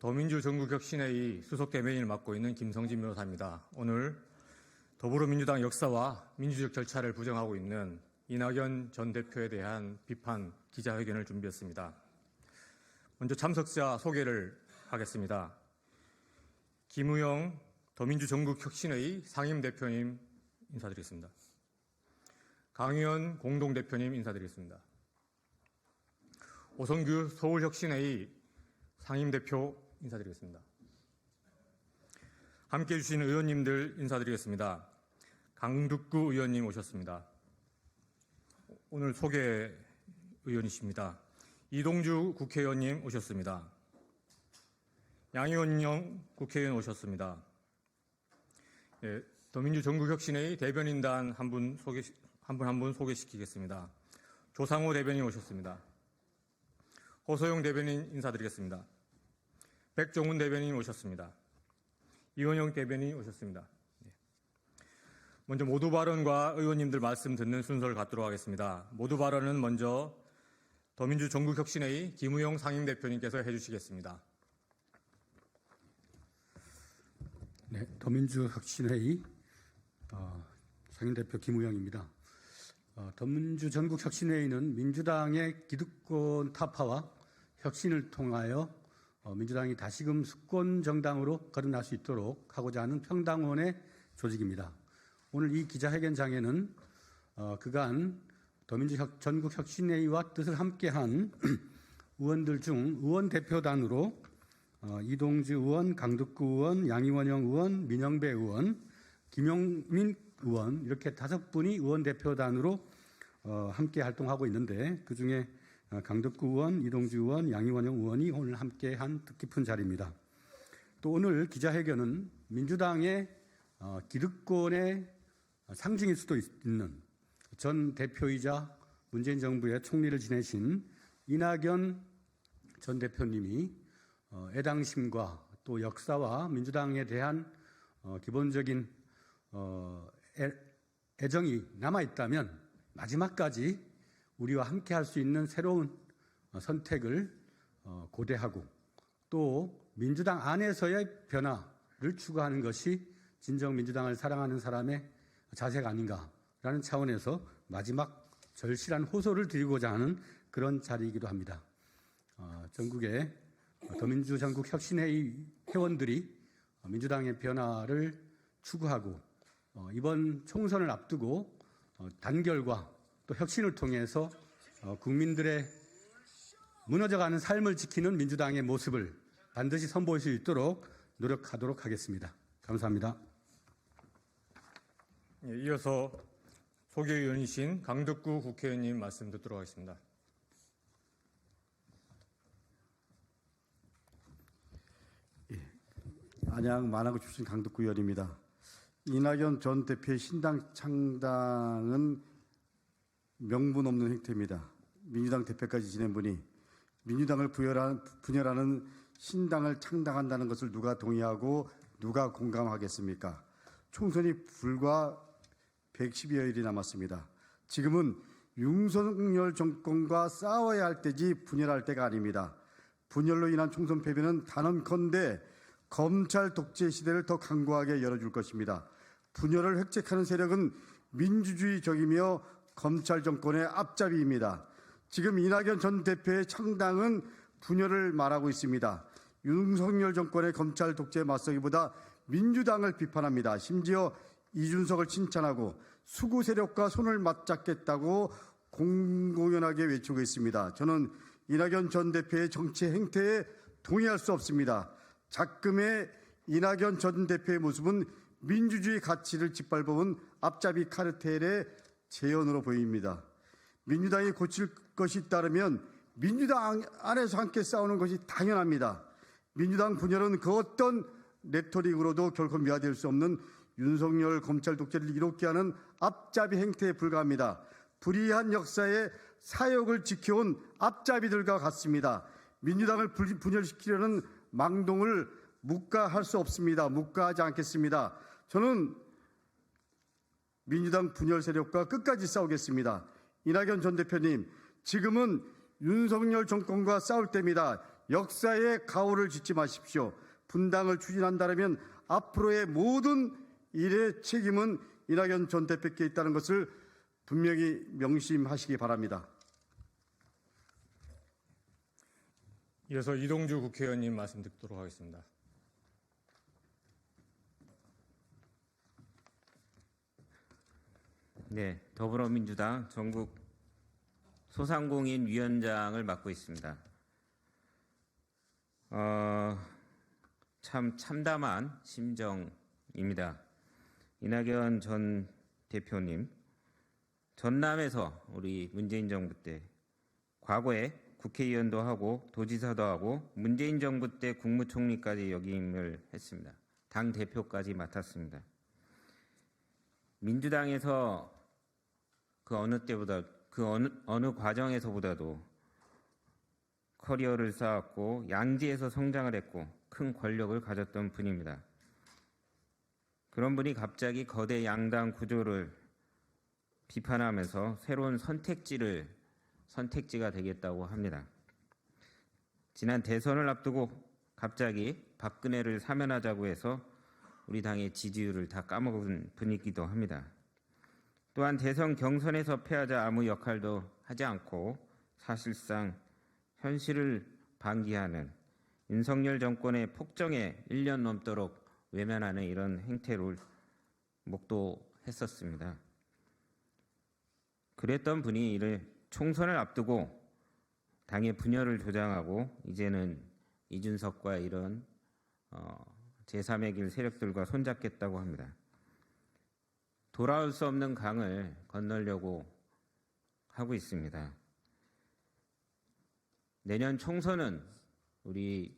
더민주 전국혁신회의 수석대변인을 맡고 있는 김성진 변호사입니다. 오늘 더불어민주당 역사와 민주적 절차를 부정하고 있는 이낙연 전 대표에 대한 비판 기자회견을 준비했습니다. 먼저 참석자 소개를 하겠습니다. 김우영 더민주 전국혁신회의 상임대표님 인사드리겠습니다. 강의원 공동대표님 인사드리겠습니다. 오성규 서울혁신회의 상임대표 인사드리겠습니다. 함께해 주신 의원님들 인사드리겠습니다. 강득구 의원님 오셨습니다. 오늘 소개 의원이십니다. 이동주 국회의원님 오셨습니다. 양의원영 국회의원 오셨습니다. 더민주 전국혁신회의 대변인단 한 분 소개시키겠습니다. 조상호 대변인 오셨습니다. 허소영 대변인 인사드리겠습니다. 백종훈 대변인 오셨습니다. 이원영 대변인 오셨습니다. 먼저 모두 발언과 의원님들 말씀 듣는 순서를 갖도록 하겠습니다. 모두 발언은 먼저 더민주 전국혁신회의 김우영 상임대표님께서 해주시겠습니다. 네, 더민주 혁신회의 상임대표 김우영입니다. 더민주 전국혁신회의는 민주당의 기득권 타파와 혁신을 통하여 민주당이 다시금 수권 정당으로 거듭날 수 있도록 하고자 하는 평당원의 조직입니다. 오늘 이 기자회견장에는 그간 더민주 전국혁신회의와 뜻을 함께한 의원들 중 의원 대표단으로 이동주 의원, 강득구 의원, 양이원영 의원, 민영배 의원, 김용민 의원 이렇게 5분이 의원 대표단으로 함께 활동하고 있는데 그중에 강득구 의원, 이동주 의원, 양이원영 의원이 오늘 함께한 뜻깊은 자리입니다. 또 오늘 기자회견은 민주당의 기득권의 상징일 수도 있는 전 대표이자 문재인 정부의 총리를 지내신 이낙연 전 대표님이 애당심과 또 역사와 민주당에 대한 기본적인 애정이 남아있다면 마지막까지 우리와 함께 할 수 있는 새로운 선택을 고대하고 또 민주당 안에서의 변화를 추구하는 것이 진정 민주당을 사랑하는 사람의 자세가 아닌가라는 차원에서 마지막 절실한 호소를 드리고자 하는 그런 자리이기도 합니다. 전국의 더민주 전국혁신회의 회원들이 민주당의 변화를 추구하고 이번 총선을 앞두고 단결과 또 혁신을 통해서 국민들의 무너져가는 삶을 지키는 민주당의 모습을 반드시 선보일 수 있도록 노력하도록 하겠습니다. 감사합니다. 이어서 소개의원이신 강득구 국회의원님 말씀 듣도록 하겠습니다. 안양 만화구 출신 강득구 의원입니다. 이낙연 전 대표의 신당 창당은 명분 없는 행태입니다. 민주당 대표까지 지낸 분이 민주당을 분열하는 신당을 창당한다는 것을 누가 동의하고 누가 공감하겠습니까? 총선이 불과 110여일이 남았습니다. 지금은 윤석열 정권과 싸워야 할 때지 분열할 때가 아닙니다. 분열로 인한 총선 패배는 단언컨대 검찰 독재 시대를 더 강고하게 열어줄 것입니다. 분열을 획책하는 세력은 민주주의적이며 검찰 정권의 앞잡이입니다. 지금 이낙연 전 대표의 창당은 분열을 말하고 있습니다. 윤석열 정권의 검찰 독재에 맞서기보다 민주당을 비판합니다. 심지어 이준석을 칭찬하고 수구 세력과 손을 맞잡겠다고 공공연하게 외치고 있습니다. 저는 이낙연 전 대표의 정치 행태에 동의할 수 없습니다. 작금의 이낙연 전 대표의 모습은 민주주의 가치를 짓밟아온 앞잡이 카르텔의 재현으로 보입니다. 민주당이 고칠 것이 있다면 민주당 안에서 함께 싸우는 것이 당연합니다. 민주당 분열은 그 어떤 레토릭으로도 결코 미화될 수 없는 윤석열 검찰 독재를 이롭게 하는 앞잡이 행태에 불과합니다. 불의한 역사의 사역을 지켜온 앞잡이들과 같습니다. 민주당을 분열시키려는 망동을 묵과할 수 없습니다. 묵과하지 않겠습니다. 저는 민주당 분열 세력과 끝까지 싸우겠습니다. 이낙연 전 대표님, 지금은 윤석열 정권과 싸울 때입니다. 역사의 가오를 짓지 마십시오. 분당을 추진한다면 앞으로의 모든 일의 책임은 이낙연 전 대표께 있다는 것을 분명히 명심하시기 바랍니다. 이어서 이동주 국회의원님 말씀 듣도록 하겠습니다. 네, 더불어민주당 전국 소상공인 위원장을 맡고 있습니다. 참 참담한 심정입니다. 이낙연 전 대표님, 전남에서 우리 문재인 정부 때 과거에 국회의원도 하고 도지사도 하고 문재인 정부 때 국무총리까지 역임을 했습니다. 당 대표까지 맡았습니다. 민주당에서 그 어느 때보다 그 어느 과정에서보다도 커리어를 쌓았고 양지에서 성장을 했고 큰 권력을 가졌던 분입니다. 그런 분이 갑자기 거대 양당 구조를 비판하면서 새로운 선택지가 되겠다고 합니다. 지난 대선을 앞두고 갑자기 박근혜를 사면하자고 해서 우리 당의 지지율을 다 까먹은 분이기도 합니다. 또한 대선 경선에서 패하자 아무 역할도 하지 않고 사실상 현실을 방기하는 윤석열 정권의 폭정에 1년 넘도록 외면하는 이런 행태를 목도했었습니다. 그랬던 분이 이를 총선을 앞두고 당의 분열을 조장하고 이제는 이준석과 이런 제3의 길 세력들과 손잡겠다고 합니다. 돌아올 수 없는 강을 건너려고 하고 있습니다. 내년 총선은 우리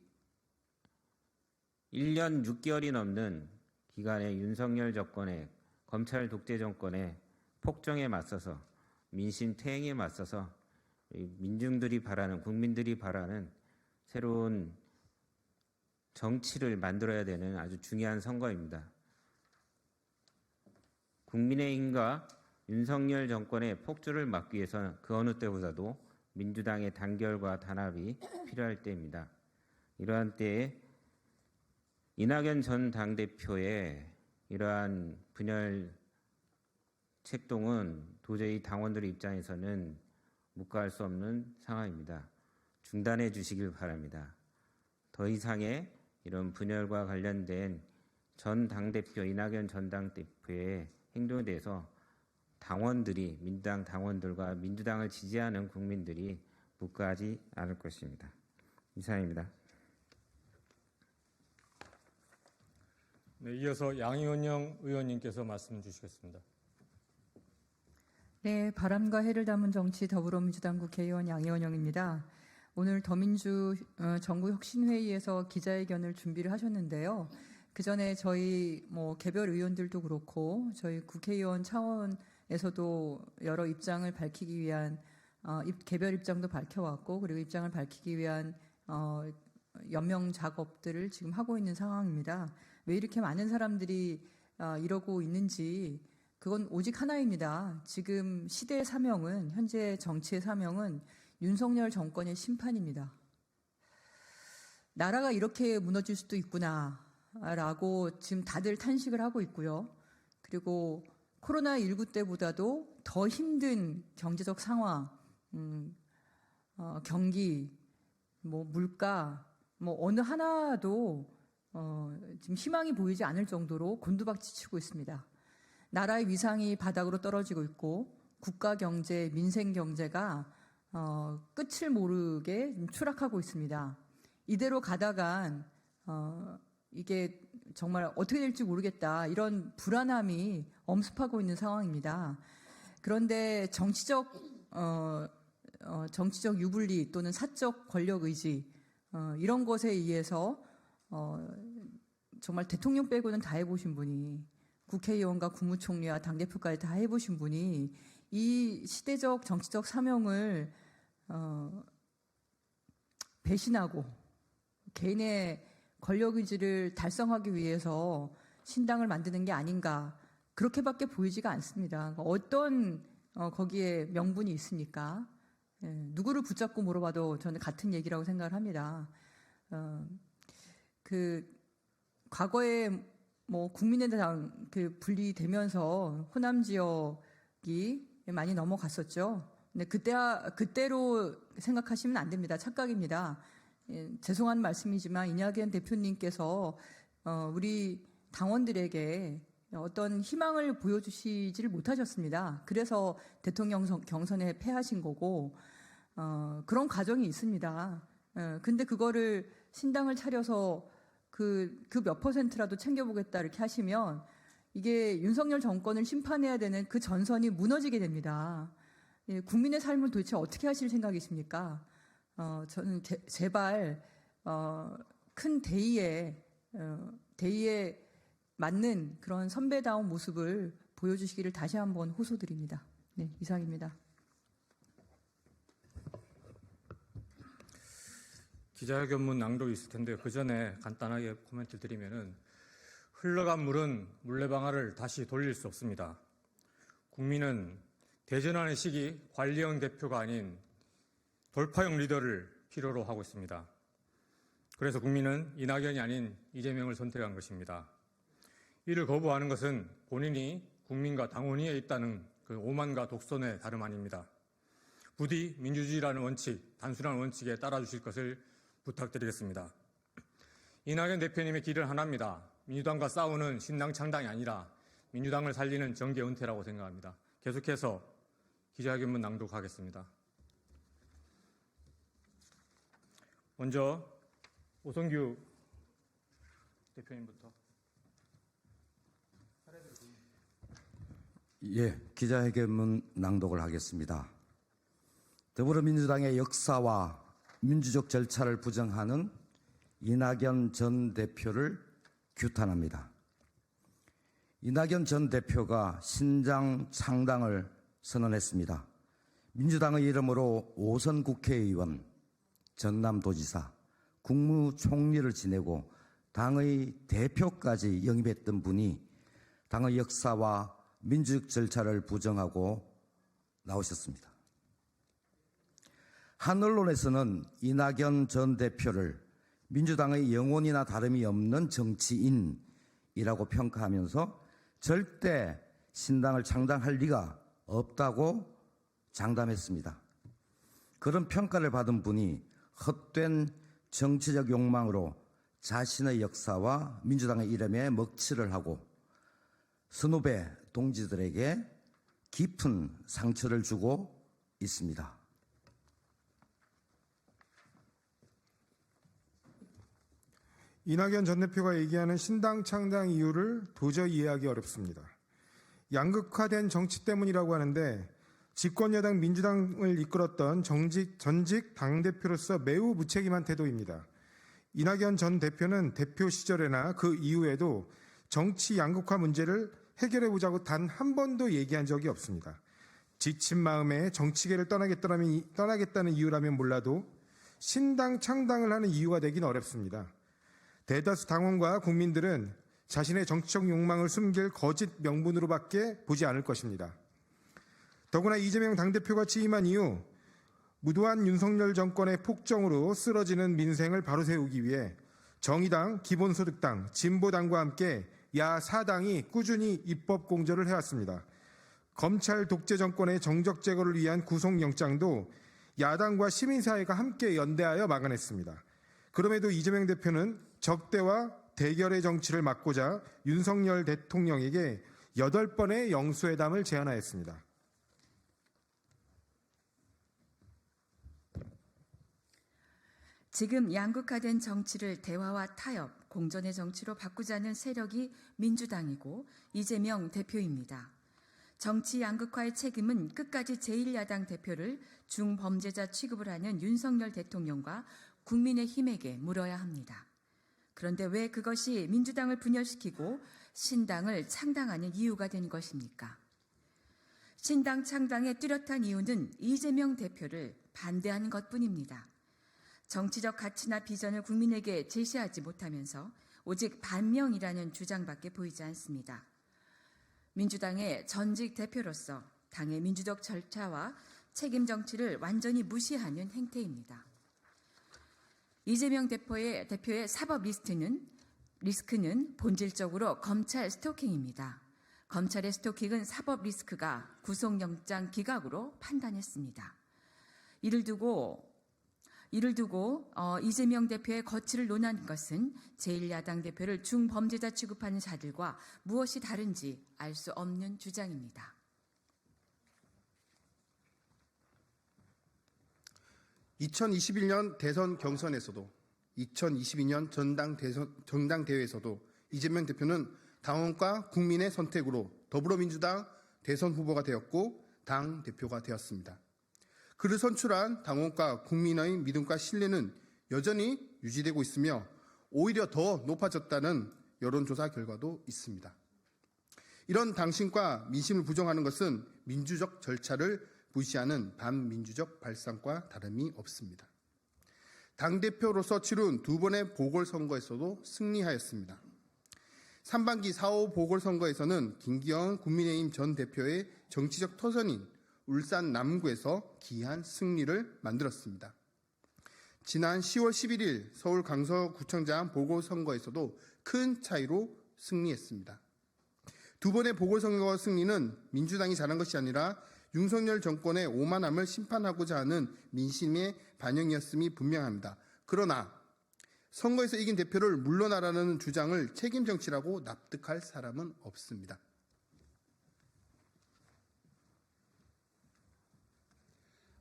1년 6개월이 넘는 기간의 윤석열 정권의 검찰 독재 정권의 폭정에 맞서서 민심 퇴행에 맞서서 민중들이 바라는 국민들이 바라는 새로운 정치를 만들어야 되는 아주 중요한 선거입니다. 국민의힘과 윤석열 정권의 폭주를 막기 위해서는 그 어느 때보다도 민주당의 단결과 단합이 필요할 때입니다. 이러한 때에 이낙연 전 당대표의 이러한 분열 책동은 도저히 당원들 입장에서는 묵과할 수 없는 상황입니다. 중단해 주시길 바랍니다. 더 이상의 이런 분열과 관련된 전 당대표 이낙연 전 당대표의 행동에 대해서 당원들이 민주당 당원들과 민주당을 지지하는 국민들이 묵과하지 않을 것입니다. 이상입니다. 네, 이어서 양이원영 의원님께서 말씀 주시겠습니다. 네, 바람과 해를 담은 정치 더불어민주당 국회의원 양이원영입니다. 오늘 더민주 전국혁신회의에서 기자회견을 준비를 하셨는데요. 그 전에 저희 개별 의원들도 그렇고 저희 국회의원 차원에서도 여러 입장을 밝히기 위한 개별 입장도 밝혀왔고 그리고 입장을 밝히기 위한 연명 작업들을 지금 하고 있는 상황입니다. 왜 이렇게 많은 사람들이 이러고 있는지 그건 오직 하나입니다. 지금 시대의 사명은 현재 정치의 사명은 윤석열 정권의 심판입니다. 나라가 이렇게 무너질 수도 있구나라고 지금 다들 탄식을 하고 있고요. 그리고 코로나19 때보다도 더 힘든 경제적 상황, 경기, 물가, 어느 하나도 지금 희망이 보이지 않을 정도로 곤두박질치고 있습니다. 나라의 위상이 바닥으로 떨어지고 있고 국가 경제, 민생 경제가 끝을 모르게 추락하고 있습니다. 이대로 가다간 이게 정말 어떻게 될지 모르겠다 이런 불안함이 엄습하고 있는 상황입니다. 그런데 정치적 유불리 또는 사적 권력 의지 이런 것에 의해서 정말 대통령 빼고는 다 해보신 분이 국회의원과 국무총리와 당대표까지 다 해보신 분이 이 시대적 정치적 사명을 배신하고 개인의 권력 의지를 달성하기 위해서 신당을 만드는 게 아닌가 그렇게밖에 보이지가 않습니다. 어떤 거기에 명분이 있습니까? 누구를 붙잡고 물어봐도 저는 같은 얘기라고 생각을 합니다. 그 과거에 뭐 국민의당 그 분리되면서 호남 지역이 많이 넘어갔었죠. 근데 그때로 생각하시면 안 됩니다. 착각입니다. 죄송한 말씀이지만 이낙연 대표님께서 우리 당원들에게 어떤 희망을 보여주시지를 못하셨습니다. 그래서 대통령 경선에 패하신 거고 그런 과정이 있습니다. 근데 그거를 신당을 차려서 그 몇 %라도 챙겨보겠다 이렇게 하시면 이게 윤석열 정권을 심판해야 되는 그 전선이 무너지게 됩니다. 국민의 삶을 도대체 어떻게 하실 생각이십니까? 저는 제발 큰 대의에 맞는 그런 선배다운 모습을 보여주시기를 다시 한번 호소드립니다. 네, 이상입니다. 기자회견문 낭독이 있을 텐데 그 전에 간단하게 코멘트 드리면은 흘러간 물은 물레방아를 다시 돌릴 수 없습니다. 국민은 대전환의 시기 관리형 대표가 아닌 돌파형 리더를 필요로 하고 있습니다. 그래서 국민은 이낙연이 아닌 이재명을 선택한 것입니다. 이를 거부하는 것은 본인이 국민과 당원 위에 있다는 그 오만과 독선의 다름 아닙니다. 부디 민주주의라는 원칙, 단순한 원칙에 따라주실 것을 부탁드리겠습니다. 이낙연 대표님의 길은 하나입니다. 민주당과 싸우는 신당 창당이 아니라 민주당을 살리는 정계 은퇴라고 생각합니다. 계속해서 기자회견문 낭독하겠습니다. 먼저 오성규 대표님부터. 예, 기자회견문 낭독을 하겠습니다. 더불어민주당의 역사와 민주적 절차를 부정하는 이낙연 전 대표를 규탄합니다. 이낙연 전 대표가 신당 창당을 선언했습니다. 민주당의 이름으로 5선 국회의원, 전남도지사, 국무총리를 지내고 당의 대표까지 영입했던 분이 당의 역사와 민주적 절차를 부정하고 나오셨습니다. 한 언론에서는 이낙연 전 대표를 민주당의 영혼이나 다름이 없는 정치인이라고 평가하면서 절대 신당을 창당할 리가 없다고 장담했습니다. 그런 평가를 받은 분이 헛된 정치적 욕망으로 자신의 역사와 민주당의 이름에 먹칠을 하고 선후배 동지들에게 깊은 상처를 주고 있습니다. 이낙연 전 대표가 얘기하는 신당 창당 이유를 도저히 이해하기 어렵습니다. 양극화된 정치 때문이라고 하는데 집권여당 민주당을 이끌었던 전직 당대표로서 매우 무책임한 태도입니다. 이낙연 전 대표는 대표 시절에나 그 이후에도 정치 양극화 문제를 해결해보자고 단 한 번도 얘기한 적이 없습니다. 지친 마음에 정치계를 떠나겠다는 이유라면 몰라도 신당 창당을 하는 이유가 되긴 어렵습니다. 대다수 당원과 국민들은 자신의 정치적 욕망을 숨길 거짓 명분으로밖에 보지 않을 것입니다. 더구나 이재명 당대표가 취임한 이후 무도한 윤석열 정권의 폭정으로 쓰러지는 민생을 바로 세우기 위해 정의당, 기본소득당, 진보당과 함께 야4당이 꾸준히 입법 공조를 해왔습니다. 검찰 독재 정권의 정적 제거를 위한 구속영장도 야당과 시민사회가 함께 연대하여 막아냈습니다. 그럼에도 이재명 대표는 적대와 대결의 정치를 막고자 윤석열 대통령에게 8번의 영수회담을 제안하였습니다. 지금 양극화된 정치를 대화와 타협, 공존의 정치로 바꾸자는 세력이 민주당이고 이재명 대표입니다. 정치 양극화의 책임은 끝까지 제1야당 대표를 중범죄자 취급을 하는 윤석열 대통령과 국민의힘에게 물어야 합니다. 그런데 왜 그것이 민주당을 분열시키고 신당을 창당하는 이유가 된 것입니까? 신당 창당의 뚜렷한 이유는 이재명 대표를 반대하는 것뿐입니다. 정치적 가치나 비전을 국민에게 제시하지 못하면서 오직 반명이라는 주장밖에 보이지 않습니다. 민주당의 전직 대표로서 당의 민주적 절차와 책임 정치를 완전히 무시하는 행태입니다. 이재명 대표의 사법 리스크는 본질적으로 검찰 스토킹입니다. 검찰의 스토킹은 사법 리스크가 구속영장 기각으로 판단했습니다. 이를 두고 이재명 대표의 거취를 논한 것은 제1야당 대표를 중범죄자 취급하는 자들과 무엇이 다른지 알 수 없는 주장입니다. (2021년) 대선 경선에서도 2022년 전당대회에서도 이재명 대표는 당원과 국민의 선택으로 더불어민주당 대선 후보가 되었고 당 대표가 되었습니다. 그를 선출한 당원과 국민의 믿음과 신뢰는 여전히 유지되고 있으며 오히려 더 높아졌다는 여론조사 결과도 있습니다. 이런 당신과 민심을 부정하는 것은 민주적 절차를 무시하는 반민주적 발상과 다름이 없습니다. 당대표로서 치룬 두 번의 보궐선거에서도 승리하였습니다. 3반기 4.5 보궐선거에서는 김기현 국민의힘 전 대표의 정치적 터전인 울산 남구에서 기이한 승리를 만들었습니다. 지난 10월 11일 서울 강서구청장 보궐선거에서도 큰 차이로 승리했습니다. 두 번의 보궐선거 승리는 민주당이 잘한 것이 아니라 윤석열 정권의 오만함을 심판하고자 하는 민심의 반영이었음이 분명합니다. 그러나 선거에서 이긴 대표를 물러나라는 주장을 책임 정치라고 납득할 사람은 없습니다.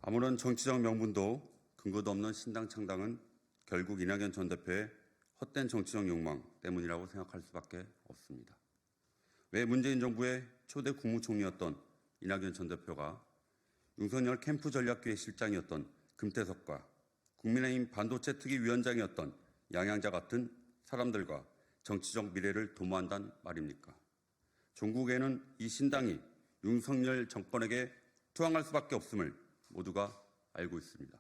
아무런 정치적 명분도 근거도 없는 신당 창당은 결국 이낙연 전 대표의 헛된 정치적 욕망 때문이라고 생각할 수밖에 없습니다. 왜 문재인 정부의 초대 국무총리였던 이낙연 전 대표가 윤석열 캠프 전략교회 실장이었던 금태섭과 국민의힘 반도체 특위 위원장이었던 양양자 같은 사람들과 정치적 미래를 도모한단 말입니까? 종국에는 이 신당이 윤석열 정권에게 투항할 수밖에 없음을 모두가 알고 있습니다.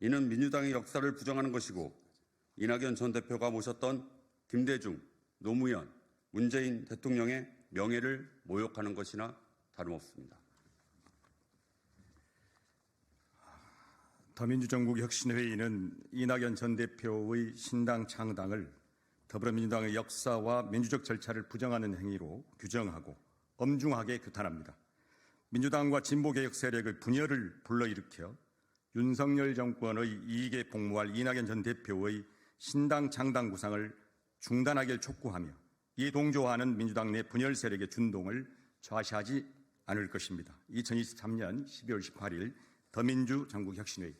이는 민주당의 역사를 부정하는 것이고 이낙연 전 대표가 모셨던 김대중, 노무현, 문재인 대통령의 명예를 모욕하는 것이나 다름없습니다. 더민주정국혁신회의는 이낙연 전 대표의 신당 창당을 더불어민주당의 역사와 민주적 절차를 부정하는 행위로 규정하고 엄중하게 규탄합니다. 민주당과 진보개혁 세력의 분열을 불러일으켜 윤석열 정권의 이익에 복무할 이낙연 전 대표의 신당 창당 구상을 중단하길 촉구하며 이에 동조하는 민주당 내 분열 세력의 준동을 좌시하지 않을 것입니다. 2023년 12월 18일 더민주 전국혁신회의